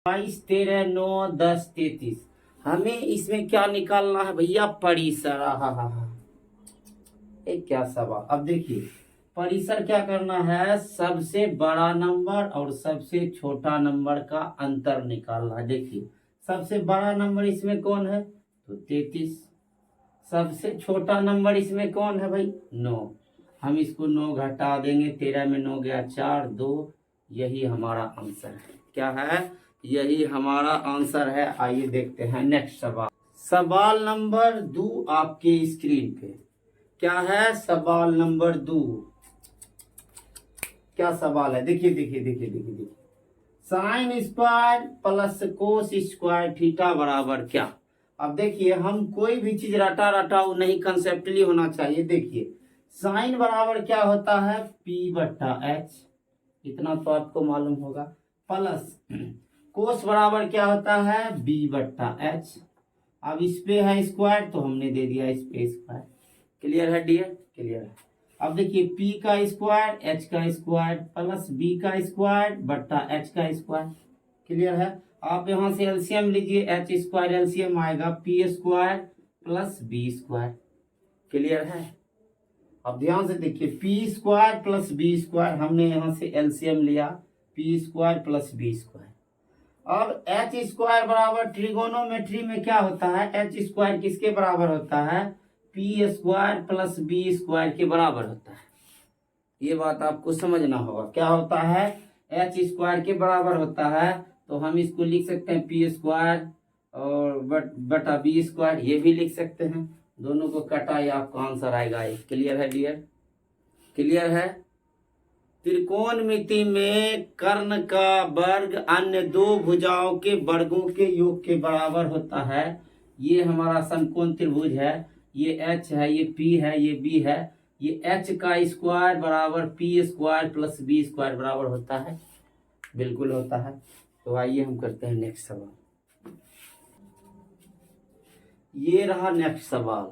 22 13 9 10 33। हमें इसमें क्या निकालना है भैया? परिसर। हा, एक क्या सवाल। अब देखिए, परिसर क्या करना है? सबसे बड़ा नंबर और सबसे छोटा नंबर का अंतर निकालना है। देखिए, सबसे बड़ा नंबर इसमें कौन है? तो 33। सबसे छोटा नंबर इसमें कौन है भाई? 9। हम इसको 9 घटा देंगे, 13 में 9 गया 4 2। यही हमारा आंसर है। क्या है? यही हमारा आंसर है। आइए देखते हैं नेक्स्ट सवाल। सवाल नंबर 2 आपके स्क्रीन पे क्या है? सवाल नंबर 2 क्या सवाल है? देखिए देखिए देखिए देखिए देखिए। Sine square plus cos square theta बराबर क्या? अब देखिए, हम कोई भी चीज रटा रटा नहीं, कंसेप्टली होना चाहिए। देखिए, साइन बराबर क्या होता है? पी बट्टा एच, इतना तो आपको मालूम होगा। प्लस कोस बराबर क्या होता है? बी बट्टा एच। अब इस पे है स्क्वायर तो हमने दे दिया इस पे स्क्वायर। क्लियर है डियर? क्लियर है। अब देखिए, p का स्क्वायर h का स्क्वायर प्लस b का स्क्वायर बट्टा h का स्क्वायर। क्लियर है? आप यहां से एलसीएम लीजिए, एच स्क्वायर एलसीएम आएगा P square plus B square. Clear है? अब ध्यान से देखिए, P square plus B square, हमने यहां से एलसीएम लिया, P square plus B square. अब एच स्क्वायर बराबर, ट्रिगोनोमेट्री में क्या होता है? एच स्क्वायर किसके बराबर होता है? P square plus B square के बराबर होता है। ये बात आपको समझना होगा। क्या होता है? एच स्क्वायर के बराबर होता है। तो हम इसको लिख सकते हैं पी स्क्वायर और बटा बी स्क्वायर, ये भी लिख सकते हैं। दोनों को कटाई, आपका आंसर आएगा। क्लियर है डियर? क्लियर है? त्रिकोणमिति में कर्ण का वर्ग अन्य दो भुजाओं के वर्गों के योग के बराबर होता है। ये हमारा समकोण त्रिभुज है। ये एच है, ये पी है, ये बी है। ये एच का स्क्वायर बराबर P square plus B square बराबर होता है। बिल्कुल होता है। तो आइए हम करते हैं नेक्स्ट सवाल। ये रहा नेक्स्ट सवाल।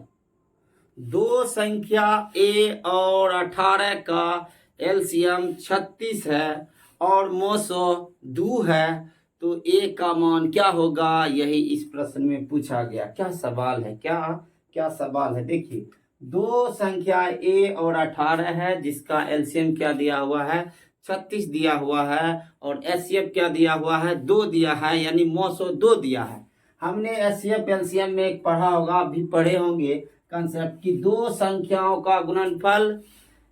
दो संख्या a और 18 का एलसीएम 36 है और मोसो 2 है, तो a का मान क्या होगा? यही इस प्रश्न में पूछा गया। क्या सवाल है? क्या सवाल है? देखिए, दो संख्या a और 18 है जिसका एलसीएम क्या दिया हुआ है? 36 दिया हुआ है और एचसीएफ क्या दिया हुआ है? 2 दिया है, यानी मोसो 2 दिया है। हमने एचसीएफ एलसीएम में एक पढ़ा होगा, आप भी पढ़े होंगे कंसेप्ट की, दो संख्याओं का गुणनफल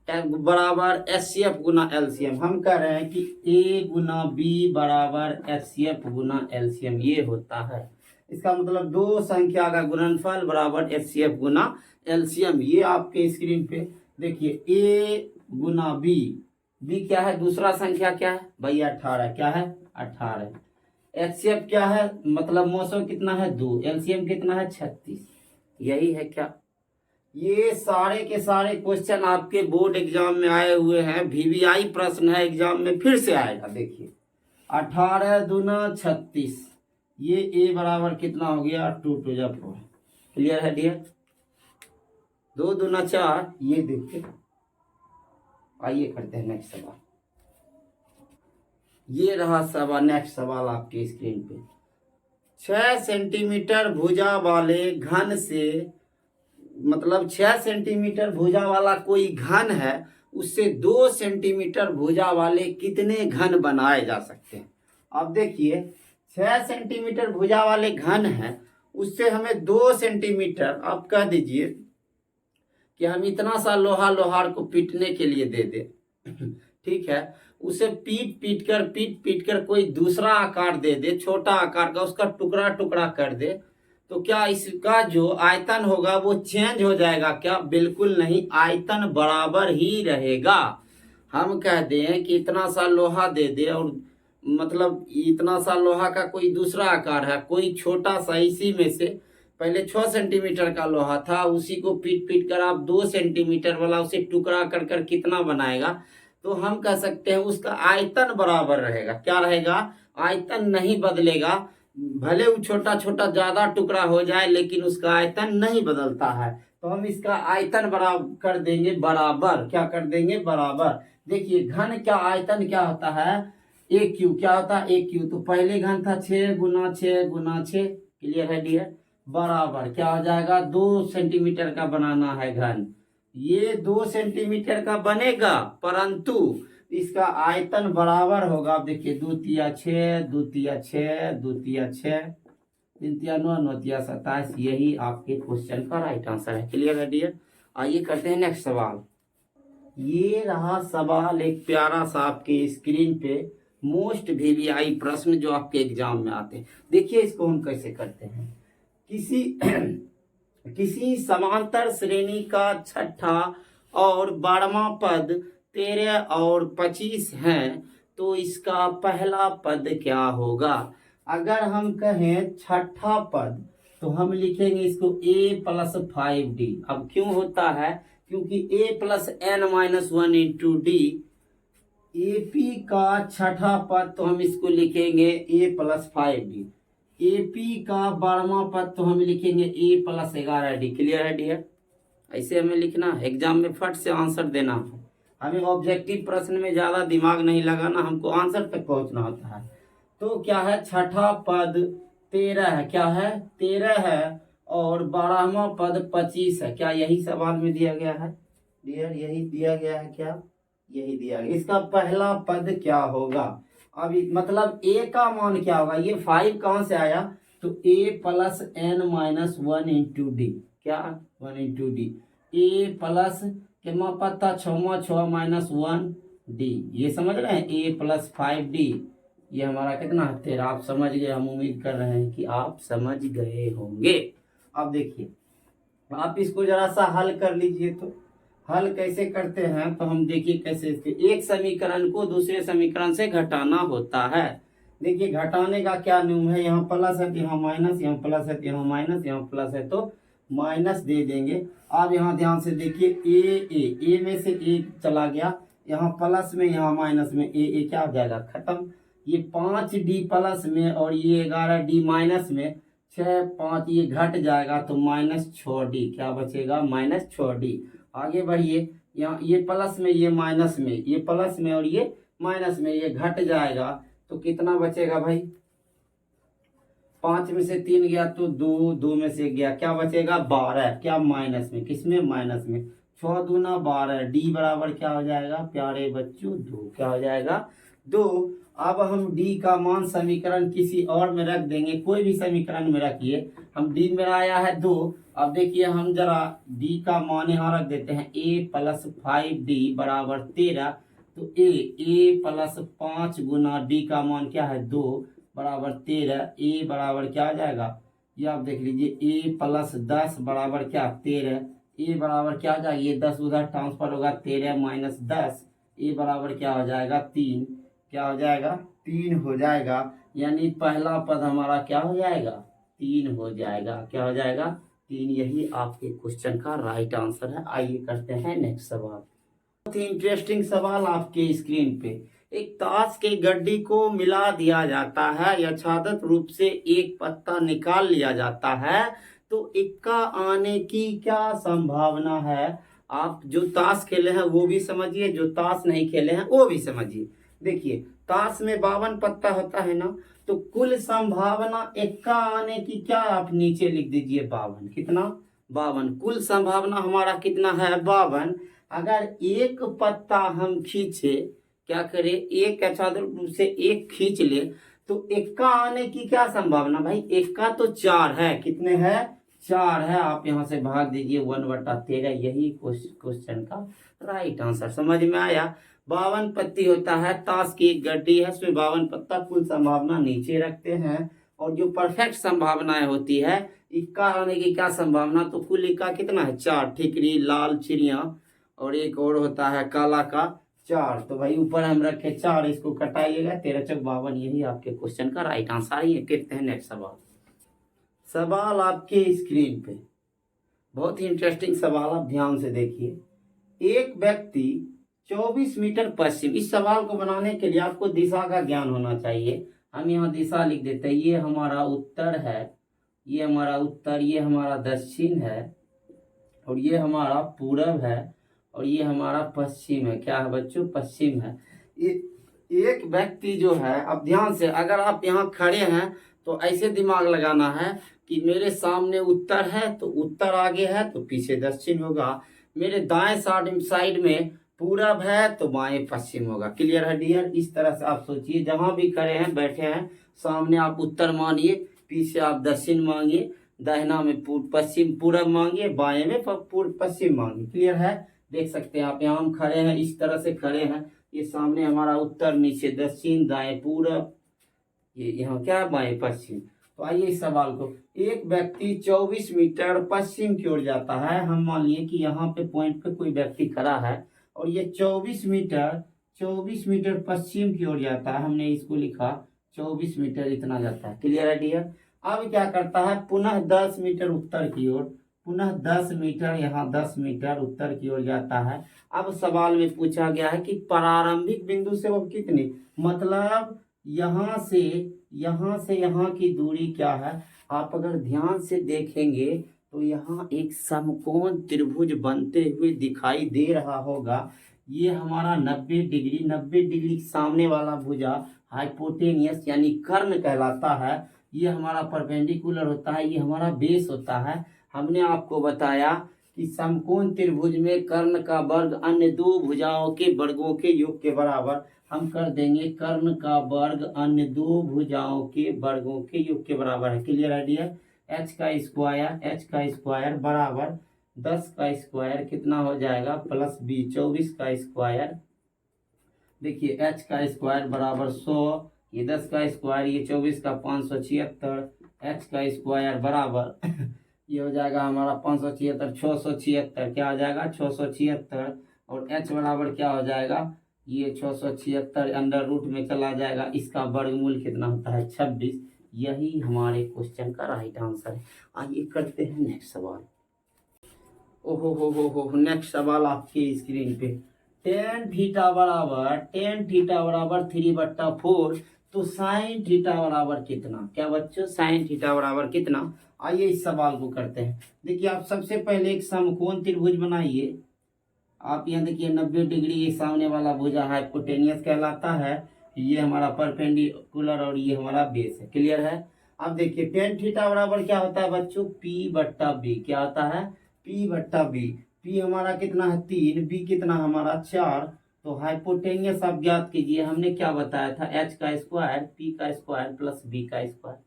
बराबर एचसीएफ गुना एलसीएम। हम कह रहे हैं कि a गुना b बराबर एचसीएफ गुना एलसीएम, ये होता है। इसका मतलब दो संख्या का गुणनफल बराबर एचसीएफ गुना एलसीएम। ये आपके स्क्रीन पे देखिए, a गुना b, b क्या है? दूसरा संख्या क्या है भाई? 18। क्या है? 18। एचसीएफ क्या है? मतलब मोसो कितना है? 2। एलसीएम कितना है? 36। यही है क्या? ये सारे के सारे क्वेश्चन आपके बोर्ड एग्जाम में आए हुए हैं। वीवीआई प्रश्न है, एग्जाम में फिर से आएगा। देखिए, 18 दूना 36, ये a बराबर कितना हो गया? 2 2 जा 4। क्लियर है डियर? 2 दूना 4, ये देखिए। आइए करते हैं नेक्स्ट सवाल। ये रहा सवाल, नेक्स्ट सवाल आपके स्क्रीन पे। 6 सेंटीमीटर भुजा वाले घन से, मतलब 6 सेंटीमीटर भुजा वाला कोई घन है, उससे 2 सेंटीमीटर भुजा वाले कितने घन बनाए जा सकते हैं? अब देखिए, 6 सेंटीमीटर भुजा वाले घन है, उससे हमें 2 सेंटीमीटर, आप कह दीजिए कि हम इतना सा लोहार को पीटने के लिए दे दे। ठीक है, उसे पीट कर कोई दूसरा आकार दे दे, छोटा आकार का, उसका टुकड़ा टुकड़ा कर दे, तो क्या इसका जो आयतन होगा वो चेंज हो जाएगा क्या? बिल्कुल नहीं, आयतन बराबर ही रहेगा। हम कह दें कि इतना सा लोहा दे दे और मतलब इतना सा लोहा का कोई दूसरा आकार है, कोई छोटा सा, इसी में से पहले 6 सेंटीमीटर का लोहा था, उसी को पीट कर आप 2 सेंटीमीटर वाला उसे टुकड़ा कर कर कितना बनाएगा? तो हम कह सकते हैं उसका आयतन बराबर रहेगा। क्या रहेगा? आयतन नहीं बदलेगा। भले वो छोटा छोटा ज्यादा टुकड़ा हो जाए, लेकिन उसका आयतन नहीं बदलता है। तो हम इसका आयतन बराबर कर देंगे बराबर। क्या कर देंगे? बराबर। देखिए, घन क्या आयतन क्या होता है? ए क्यू क्या होता है, ए क्यू तो पहले घन था 6 × 6 × 6, क्लियर है डियर, बराबर क्या हो जाएगा 2 सेंटीमीटर का बनाना है घन, ये 2 सेंटीमीटर का बनेगा, परंतु इसका आयतन बराबर होगा। आप देखिए 2 तिया 6, 2 तिया 6, 2 तिया 6, 3 तिया 9, 9 तिया 27, यही आपके क्वेश्चन का राइट आंसर है। क्लियर है डियर। आइए करते हैं नेक्स्ट सवाल। ये रहा सवाल, एक प्यारा सा आपके स्क्रीन पे मोस्ट वीवीआई प्रश्न जो आपके एग्जाम में आते हैं। देखिए इसको हम कैसे करते हैं। किसी किसी समांतर श्रेणी का छठा और 12वां पद 13 और 25 है, तो इसका पहला पद क्या होगा। अगर हम कहें छठा पद तो हम लिखेंगे इसको a+5d। अब क्यों होता है, क्योंकि a+n-1 इंटू डी, AP का छठा पद तो हम इसको लिखेंगे a+5d, AP का 12वां पद तो हम लिखेंगे a+11d। क्लियर है डियर। ऐसे हमें लिखना है, एग्जाम में फट से आंसर देना है, हमें ऑब्जेक्टिव प्रश्न में ज़्यादा दिमाग नहीं लगाना, हमको आंसर तक पहुंचना होता है। तो क्या है, छठा पद 13 है, क्या है 13 है, और 12वां पद 25 है। क्या यही सवाल में दिया गया है डियर, यही दिया गया है, क्या यही दिया गया। इसका पहला पद क्या होगा। अब मतलब a का मान क्या होगा, ये 5 कहाँ से आया, तो a+n-1 इंटू डी, क्या 1 इंटू डी, a+ के पता 6 डी, ये समझ रहे हैं, a+5d, ये हमारा कितना है 13। आप समझ गए, हम उम्मीद कर रहे हैं कि आप समझ गए होंगे। अब देखिए आप इसको जरा सा हल कर लीजिए। तो हल कैसे करते हैं, तो हम देखिए कैसे, एक समीकरण को दूसरे समीकरण से घटाना होता है। देखिए घटाने का क्या नियम है, यहाँ प्लस है तो यहाँ माइनस, यहाँ प्लस है तो यहाँ माइनस, यहाँ प्लस है तो माइनस दे देंगे। अब यहाँ ध्यान से देखिए, ए में से ए चला गया, यहाँ प्लस में यहाँ माइनस में, ए क्या हो जाएगा खत्म। ये 5d प्लस में और ये 11d माइनस में, 6 5 ये घट जाएगा तो -6d, क्या बचेगा -6d। आगे बढ़िए, यहाँ ये प्लस में ये माइनस में, ये प्लस में और ये माइनस में, ये घट जाएगा तो कितना बचेगा भाई, 5 में से 3 गया तो 2, 2 में से गया, क्या बचेगा 12, क्या माइनस में, किसमें माइनस में, 6 दूना 12, डी बराबर क्या हो जाएगा प्यारे बच्चों 2, क्या हो जाएगा 2। अब हम डी का मान समीकरण किसी और में रख देंगे, कोई भी समीकरण में रखिए, हम डी में आया है 2। अब देखिए हम जरा डी का मान यहाँ रख देते हैं, a+5d बराबर 13, तो a+5 गुना डी का मान क्या है 2 बराबर 13, a बराबर क्या आ जाएगा, ये आप देख लीजिए, a+10 बराबर क्या 13, a बराबर क्या आ जाएगा, ये 10 उधर ट्रांसफर होगा, 13 - 10, a बराबर क्या हो जाएगा 3, क्या हो जाएगा 3 हो जाएगा। यानी पहला पद हमारा क्या हो जाएगा 3 हो जाएगा, क्या हो जाएगा 3। यही आपके क्वेश्चन का राइट आंसर है। आइए करते हैं नेक्स्ट सवाल। बहुत ही इंटरेस्टिंग सवाल आपके स्क्रीन पे। एक ताश के गड्डी को मिला दिया जाता है, यथावत रूप से एक पत्ता निकाल लिया जाता है, तो इक्का आने की क्या संभावना है। आप जो ताश खेले हैं वो भी समझिए, जो ताश नहीं खेले हैं वो भी समझिए। देखिए ताश में 52 पत्ता होता है ना, तो कुल संभावना इक्का आने की क्या, आप नीचे लिख दीजिए 52, कितना 52, कुल संभावना हमारा कितना है 52। अगर एक पत्ता हम खींचे, क्या करें, एक यथावत रूप से एक खींच ले, तो इक्का आने की क्या संभावना, भाई इक्का तो 4 है, कितने हैं 4 है, आप यहाँ से भाग दीजिए 1/13, यही क्वेश्चन का राइट आंसर। समझ में आया। 52 पत्ती होता है, ताश की एक गड्डी है, उसमें 52 पत्ता, कुल संभावना नीचे रखते हैं। और जो परफेक्ट संभावनाएं होती है, इक्का आने की क्या संभावना, तो कुल इक्का कितना है 4, ठिकरी, लाल चिड़िया और एक और होता है काला का 4, तो भाई ऊपर हम रखे 4, इसको कटाइएगा 13 चौक 52, यही आपके क्वेश्चन का राइट आंसर है। कहते हैं नेक्स्ट सवाल। सवाल आपके स्क्रीन पे बहुत ही इंटरेस्टिंग सवाल, आप ध्यान से देखिए। एक व्यक्ति 24 मीटर पश्चिम, इस सवाल को बनाने के लिए आपको दिशा का ज्ञान होना चाहिए। हम यहाँ दिशा लिख देते हैं, ये हमारा उत्तर है, ये हमारा उत्तर, ये हमारा दक्षिण है, और ये हमारा पूरब है, और ये हमारा पश्चिम है। क्या है बच्चों, पश्चिम है। एक व्यक्ति जो है, अब ध्यान से, अगर आप यहाँ खड़े हैं तो ऐसे दिमाग लगाना है कि मेरे सामने उत्तर है तो उत्तर आगे है तो पीछे दक्षिण होगा, मेरे दाएं साइड में पूरब है तो बाएं पश्चिम होगा। क्लियर है डियर? इस तरह से आप सोचिए, जहां भी खड़े हैं बैठे हैं, सामने आप उत्तर मानिए, पीछे आप दक्षिण मांगिए, दाहिना में पश्चिम पूरब मांगिए, बाएं में पश्चिम मांगिए। क्लियर है? देख सकते हैं आप, यहाँ हम खड़े हैं, इस तरह से खड़े हैं, ये सामने हमारा उत्तर, नीचे दक्षिण, दाएं पूरब, ये यहाँ क्या, बाएं पश्चिम। तो आइए इस सवाल को, एक व्यक्ति 24 मीटर पश्चिम की ओर जाता है। हम मान लिए कि यहाँ पे पॉइंट पे कोई व्यक्ति खड़ा है और ये 24 मीटर पश्चिम की ओर जाता है। हमने इसको लिखा 24 मीटर इतना जाता है। क्लियर है डियर? अब क्या करता है, पुनः 10 मीटर उत्तर की ओर, पुनः 10 मीटर, यहाँ 10 मीटर उत्तर की ओर जाता है। अब सवाल में पूछा गया है कि प्रारंभिक बिंदु से वो कितनी, मतलब यहाँ से यहाँ की दूरी क्या है। आप अगर ध्यान से देखेंगे तो यहाँ एक समकोण त्रिभुज बनते हुए दिखाई दे रहा होगा। ये हमारा 90 डिग्री सामने वाला भुजा हाइपोटेनियस यानी कर्ण कहलाता है। ये हमारा परपेंडिकुलर होता है, ये हमारा बेस होता है। हमने आपको बताया कि समकोण त्रिभुज में कर्ण का वर्ग अन्य दो भुजाओं के वर्गों के योग के बराबर। हम कर देंगे कर्ण का वर्ग अन्य दो भुजाओं के वर्गों के योग के बराबर है। Clear idea? h का स्क्वायर बराबर 10 का स्क्वायर कितना हो जाएगा, प्लस b 24 का स्क्वायर। देखिए h का स्क्वायर बराबर 100, ये 10 का स्क्वायर, ये 24 का 576, h का स्क्वायर बराबर ये हो जाएगा हमारा 576, 676, क्या हो जाएगा 676, और h बराबर क्या हो जाएगा, ये 676 अंडर रूट में चला जाएगा। इसका वर्गमूल कितना होता है, 26। यही हमारे क्वेश्चन का राइट आंसर है। आइए करते हैं नेक्स्ट सवाल। ओहो हो नेक्स्ट सवाल आपकी स्क्रीन पे, tan थीटा बराबर 3/4, तो sin थीटा बराबर कितना। क्या बच्चों, sin थीटा बराबर कितना। आइए इस सवाल को करते हैं। देखिए आप सबसे पहले एक समकोण त्रिभुज बनाइए। आप यहाँ देखिए 90 डिग्री, ये सामने वाला भुजा हाइपोटेनियस कहलाता है, ये हमारा परपेंडिकुलर और ये हमारा बेस है। क्लियर है? अब देखिए tan थीटा बराबर क्या होता है बच्चों, p/b। क्या होता है, p/b। p हमारा कितना है 3, b कितना हमारा 4। तो हाइपोटेनियस आप ज्ञात कीजिए। हमने क्या बताया था, h का स्क्वायर, p का स्क्वायर प्लस b का स्क्वायर।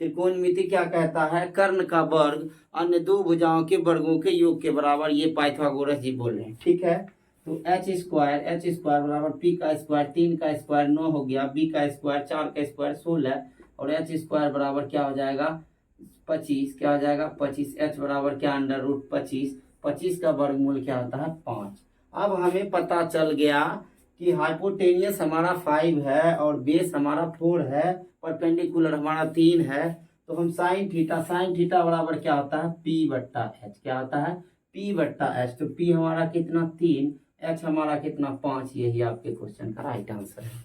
त्रिकोणमिति क्या कहता है, कर्ण का वर्ग अन्य दो भुजाओं के वर्गों के योग के बराबर। ये पाइथागोरस जी बोल रहे हैं। ठीक है, तो h स्क्वायर बराबर p का स्क्वायर, 3 का स्क्वायर 9 हो गया, b का स्क्वायर 4 का स्क्वायर 16, और h स्क्वायर बराबर क्या हो जाएगा 25। क्या हो जाएगा 25। h बराबर क्या, अंडर रूट 25। 25 का वर्गमूल क्या होता है 5। अब हमें पता चल गया कि हाइपोटेनियस हमारा 5 है और बेस हमारा 4 है, परपेंडिकुलर हमारा 3 है। तो हम साइन थीटा बराबर क्या होता है, p/h। क्या होता है, p/h। तो p हमारा कितना 3, h हमारा कितना 5। यही आपके क्वेश्चन का राइट आंसर है।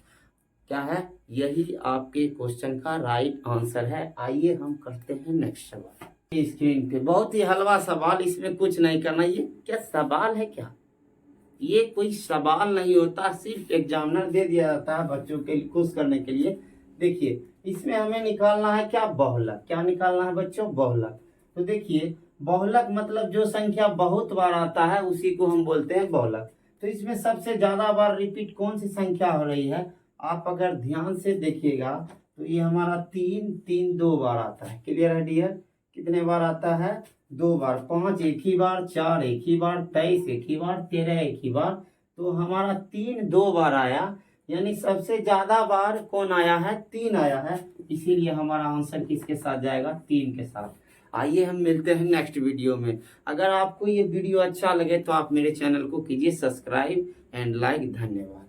क्या है, यही आपके क्वेश्चन का राइट आंसर है। आइए हम करते हैं नेक्स्ट सवाल। स्क्रीन पे बहुत ही हलवा सवाल, इसमें कुछ नहीं करना। ये क्या सवाल है, क्या ये कोई सवाल नहीं होता, सिर्फ एग्जामिनर दे दिया जाता है बच्चों के खुश करने के लिए। देखिए इसमें हमें निकालना है क्या, बहुलक। क्या निकालना है बच्चों, बहुलक। तो देखिए बहुलक मतलब जो संख्या बहुत बार आता है उसी को हम बोलते हैं बहुलक। तो इसमें सबसे ज्यादा बार रिपीट कौन सी संख्या हो रही है, आप अगर ध्यान से देखिएगा तो ये हमारा 3 2 बार आता है। क्लियर है डियर? कितने बार आता है, 2 बार। 5 एक ही बार, 4 एक ही बार, 23 एक ही बार, 13 एक ही बार। तो हमारा 3 2 बार आया, यानी सबसे ज्यादा बार कौन आया है, 3 आया है। इसीलिए हमारा आंसर किसके साथ जाएगा, 3 के साथ। आइए हम मिलते हैं नेक्स्ट वीडियो में। अगर आपको ये वीडियो अच्छा लगे तो आप मेरे चैनल को कीजिए सब्सक्राइब एंड लाइक। धन्यवाद।